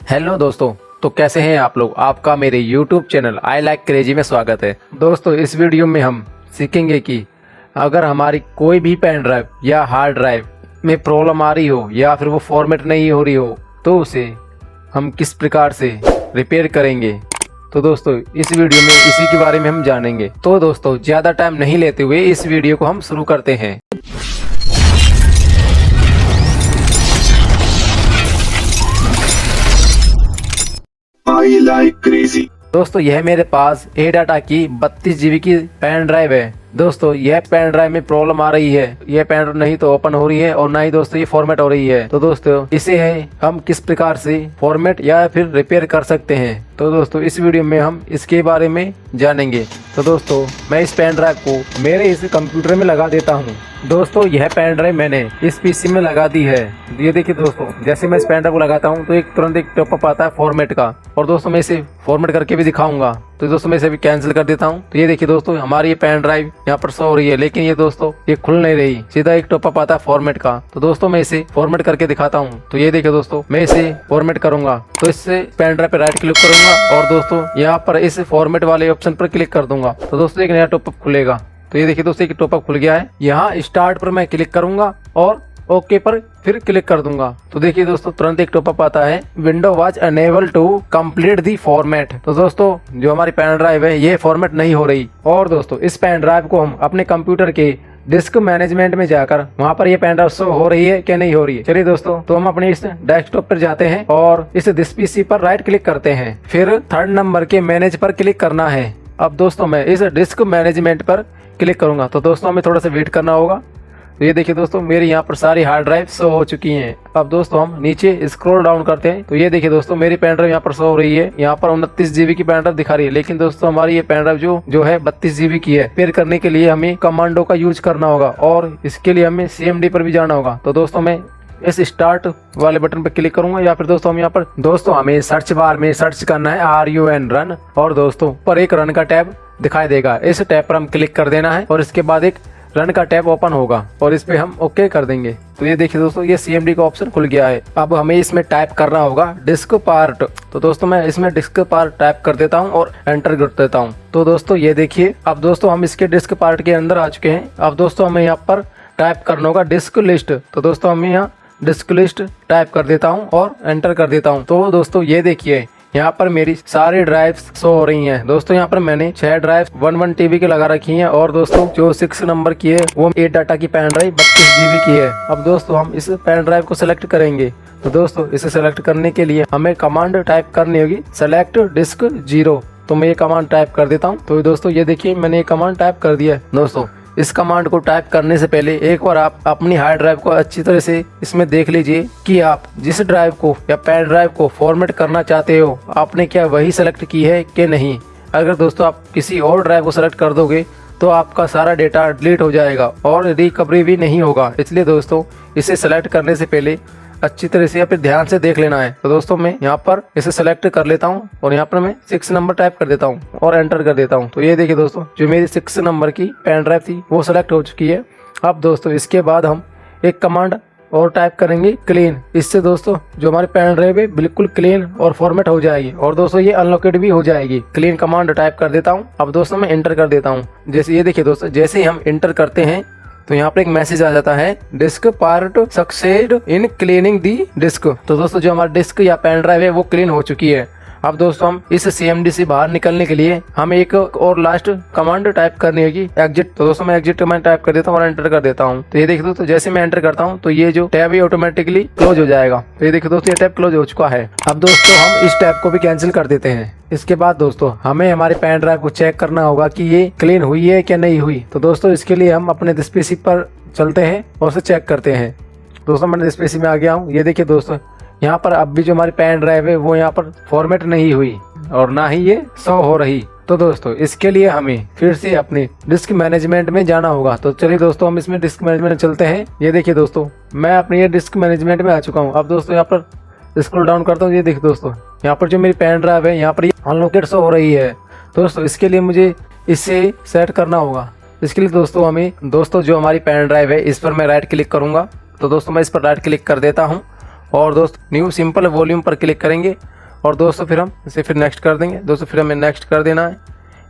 Hello दोस्तों, तो कैसे हैं आप लोग। आपका मेरे YouTube channel I like crazy में स्वागत है। दोस्तों, इस वीडियो में हम सीखेंगे कि अगर हमारी कोई भी पेन ड्राइव या हार्ड ड्राइव में प्रॉब्लम आ रही हो या फिर वो फॉर्मेट नहीं हो रही हो तो उसे हम किस प्रकार से रिपेयर करेंगे। तो दोस्तों, इस वीडियो में इसी के बारे में हम जानेंगे। तो दोस्तों, ज़्यादा टाइम नहीं लेते हुए इस वीडियो को हम शुरू करते हैं। I like crazy। दोस्तों, यह मेरे पास एडाटा की 32 GB की पेन ड्राइव है। दोस्तों, यह पेन ड्राइव में प्रॉब्लम आ रही है। यह पेन ड्राइव नहीं तो ओपन हो रही है और ना ही दोस्तों ये फॉर्मेट हो रही है। तो दोस्तों, इसे है हम किस प्रकार से फॉर्मेट या फिर रिपेयर कर सकते हैं। तो दोस्तों, इस वीडियो में हम इसके बारे में जानेंगे। तो दोस्तों, मैं इस पेन ड्राइव को मेरे इस कंप्यूटर में लगा देता हूँ। दोस्तों, यह पेन ड्राइव मैंने इस पीसी में लगा दी है। ये देखिए दोस्तों, जैसे मैं इस पेन ड्राइव को लगाता हूँ तो तुरंत एक टॉपअप आता है फॉर्मेट का। और दोस्तों, मैं इसे फॉर्मेट करके भी दिखाऊंगा। तो दोस्तों, मैं इसे भी कैंसिल कर देता हूँ। तो ये देखिए दोस्तों, हमारी ये पेन ड्राइव यहाँ पर शो हो रही है, लेकिन ये दोस्तों ये खुल नहीं रही। सीधा एक टॉपअप आता है फॉर्मेट का। तो दोस्तों, मैं इसे फॉर्मेट करके दिखाता हूँ। तो ये देखिए दोस्तों, मैं इसे फॉर्मेट करूंगा। तो इससे पेन ड्राइव पे राइट क्लिक करूंगा और दोस्तों यहाँ पर इस फॉर्मेट वाले ऑप्शन पर क्लिक कर दूंगा। तो दोस्तों, एक नया टॉपअप खुलेगा। तो ये देखिए दोस्तों, एक टॉपअप खुल गया है। यहाँ स्टार्ट पर मैं क्लिक करूंगा और ओके पर फिर क्लिक कर दूंगा। तो देखिए दोस्तों, तुरंत एक टॉपअप आता है, window was enable to complete the format. तो दोस्तों, जो हमारी पेन ड्राइव है ये फॉर्मेट नहीं हो रही। और दोस्तों, इस पेन ड्राइव को हम अपने कंप्यूटर के डिस्क मैनेजमेंट में जाकर वहाँ पर ये पेन ड्राइव शो हो रही है क्या नहीं हो रही है। चलिए दोस्तों, तो हम अपने इस डेस्कटॉप पर जाते हैं और इस दिस पीसी पर राइट क्लिक करते हैं। फिर थर्ड नंबर के मैनेज पर क्लिक करना है। अब दोस्तों, मैं इस डिस्क मैनेजमेंट पर क्लिक करूंगा। तो दोस्तों, हमें थोड़ा सा वेट करना होगा। तो ये देखिए दोस्तों, मेरी यहाँ पर सारी हार्ड ड्राइव शो हो चुकी हैं। अब दोस्तों, हम नीचे स्क्रॉल डाउन करते हैं। तो ये देखिए दोस्तों, मेरी पेन ड्राइव यहाँ पर शो हो रही है। यहाँ पर 29 GB की पेन ड्राइव दिखा रही है, लेकिन दोस्तों हमारी ये पेन ड्राइव जो है 32 GB की है। रिपेयर करने के लिए हमें कमांडो का यूज करना होगा और इसके लिए हमें CMD पर भी जाना होगा। तो दोस्तों, मैं इस स्टार्ट वाले बटन पर क्लिक करूंगा या फिर दोस्तों हम यहाँ पर हमें सर्च बार में सर्च करना है RUN रन। और दोस्तों, पर एक रन का टैब दिखाई देगा। इस टैब पर हम क्लिक कर देना है और इसके बाद एक रन का टैब ओपन होगा और इस पे हम ओके कर देंगे। तो ये देखिए दोस्तों, ये CMD का ऑप्शन खुल गया है। अब हमें इसमें टाइप करना होगा डिस्क पार्ट। तो दोस्तों, मैं इसमें डिस्क पार्ट टाइप कर देता हूँ और एंटर कर देता हूँ। तो दोस्तों, ये देखिए, अब दोस्तों हम इसके डिस्क पार्ट के अंदर आ चुके हैं। अब दोस्तों, हमें यहाँ पर टाइप करना होगा डिस्क लिस्ट। तो दोस्तों, हमें यहाँ डिस्क लिस्ट टाइप कर देता हूँ और एंटर कर देता हूँ। तो दोस्तों, ये देखिए, यहाँ पर मेरी सारी ड्राइव्स शो हो रही हैं। दोस्तों, यहाँ पर मैंने 6 ड्राइव 1 TB की लगा रखी हैं और दोस्तों जो 6 नंबर की है वो एडाटा की पेन ड्राइव 32 GB की है। अब दोस्तों, हम इस पेन ड्राइव को सिलेक्ट करेंगे। तो दोस्तों, इसे सिलेक्ट करने के लिए हमें कमांड टाइप करनी होगी, सेलेक्ट डिस्क 0। तो मैं ये कमांड टाइप कर देता हूँ। तो दोस्तों, ये देखिए, मैंने ये कमांड टाइप कर दिया है। दोस्तों, इस कमांड को टाइप करने से पहले एक बार आप अपनी हार्ड ड्राइव को अच्छी तरह से इसमें देख लीजिए कि आप जिस ड्राइव को या पेन ड्राइव को फॉर्मेट करना चाहते हो आपने क्या वही सेलेक्ट की है कि नहीं। अगर दोस्तों आप किसी और ड्राइव को सेलेक्ट कर दोगे तो आपका सारा डेटा डिलीट हो जाएगा और रिकवरी भी नहीं होगा। इसलिए दोस्तों, इसे सेलेक्ट करने से पहले अच्छी तरह से या फिर ध्यान से देख लेना है। तो दोस्तों, मैं यहाँ पर इसे सेलेक्ट कर लेता हूँ और यहाँ पर मैं 6 नंबर टाइप कर देता हूँ और एंटर कर देता हूँ। तो ये देखिए दोस्तों, जो मेरी 6 नंबर की पेन ड्राइव थी वो सेलेक्ट हो चुकी है। अब दोस्तों, इसके बाद हम एक कमांड और टाइप करेंगे क्लीन। इससे दोस्तों जो हमारी पेन ड्राइव है बिल्कुल क्लीन और फॉर्मेट हो जाएगी और दोस्तों ये अनलॉकेड भी हो जाएगी। क्लीन कमांड टाइप कर देता हूँ। अब दोस्तों, मैं एंटर कर देता हूँ। जैसे ये देखिए दोस्तों, जैसे ही हम एंटर करते हैं तो यहाँ पर एक मैसेज आ जाता है, disk part succeed in cleaning the disk. तो दोस्तों, जो हमारा डिस्क या पेन ड्राइव है वो क्लीन हो चुकी है। अब दोस्तों, हम इस CMD से बाहर निकलने के लिए हमें एक और लास्ट कमांड टाइप करनी होगी, एग्जिट। तो दोस्तों, मैं एग्जिट कमांड टाइप कर देता हूँ और एंटर कर देता हूँ। तो ये देखिए दोस्तों, जैसे मैं एंटर करता हूँ तो ये जो टैब है ऑटोमेटिकली क्लोज हो जाएगा। तो ये देखिए दोस्तों, ये टैब क्लोज हो चुका है। अब दोस्तों, हम इस टैब को भी कैंसिल कर देते हैं। इसके बाद दोस्तों, हमें हमारी पेन ड्राइव को चेक करना होगा कि ये क्लीन हुई है क्या नहीं हुई। तो दोस्तों, इसके लिए हम अपने डिस्क पीसी पर चलते हैं और उसे चेक करते हैं। दोस्तों, मैं डिस्क पीसी में आ गया हूँ। ये देखिए दोस्तों, यहाँ पर अब भी जो हमारी पेन ड्राइव है वो यहाँ पर फॉर्मेट नहीं हुई और ना ही ये शो हो रही। तो दोस्तों, इसके लिए हमें फिर से अपने डिस्क मैनेजमेंट में जाना होगा। तो चलिए दोस्तों, हम इसमें डिस्क मैनेजमेंट में चलते हैं। ये देखिए दोस्तों, मैं अपने ये डिस्क मैनेजमेंट में आ चुका हूँ। अब दोस्तों, यहाँ पर स्क्रॉल डाउन करता हूँ। ये देखिए दोस्तों, यहाँ पर जो मेरी पेन ड्राइव है यहाँ पर अनलॉकेड शो हो रही है। दोस्तों, इसके लिए मुझे इसे सेट करना होगा। इसके लिए दोस्तों जो हमारी पेन ड्राइव है इस पर मैं राइट क्लिक करूंगा। तो दोस्तों, मैं इस पर राइट क्लिक कर देता हूँ और दोस्तों न्यू सिंपल वॉल्यूम पर क्लिक करेंगे और दोस्तों फिर हम इसे फिर नेक्स्ट कर देंगे। दोस्तों फिर हमें नेक्स्ट कर देना है,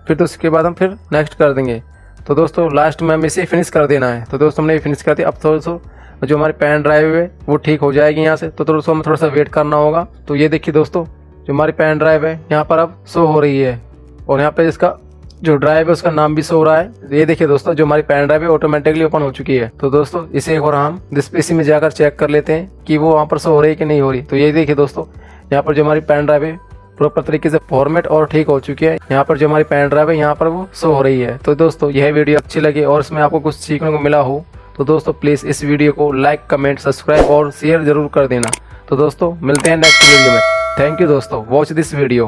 फिर तो उसके बाद हम फिर नेक्स्ट कर देंगे। तो दोस्तों लास्ट में हमें इसे फिनिश कर देना है। तो दोस्तों हमने फिनिश कर दिया। अब दोस्तों जो हमारी पेन ड्राइव है वो ठीक हो जाएगी यहाँ से। तो दोस्तों हमें थोड़ा सा वेट करना होगा। तो ये देखिए दोस्तों, जो हमारी पेन ड्राइव है यहाँ पर अब शो हो रही है, और यहाँ पे इसका जो ड्राइव है उसका नाम भी शो हो रहा है। ये देखिए दोस्तों, जो हमारी पेन ड्राइव है ऑटोमेटिकली ओपन हो चुकी है। तो दोस्तों इसे एक बार हम डिस्प्ले में जाकर चेक कर लेते हैं कि वो वहाँ पर शो हो रही है कि नहीं हो रही। तो ये देखिए दोस्तों, यहाँ पर जो हमारी पेन ड्राइव है प्रॉपर तरीके से फॉर्मेट और ठीक हो चुकी है। यहाँ पर जो हमारी पेन ड्राइव है यहाँ पर वो शो हो रही है। तो दोस्तों यह वीडियो अच्छी लगी और इसमें आपको कुछ सीखने को मिला हो तो दोस्तों प्लीज़ इस वीडियो को लाइक, कमेंट, सब्सक्राइब और शेयर जरूर कर देना। तो दोस्तों मिलते हैं नेक्स्ट वीडियो में। थैंक यू दोस्तों, वॉच दिस वीडियो।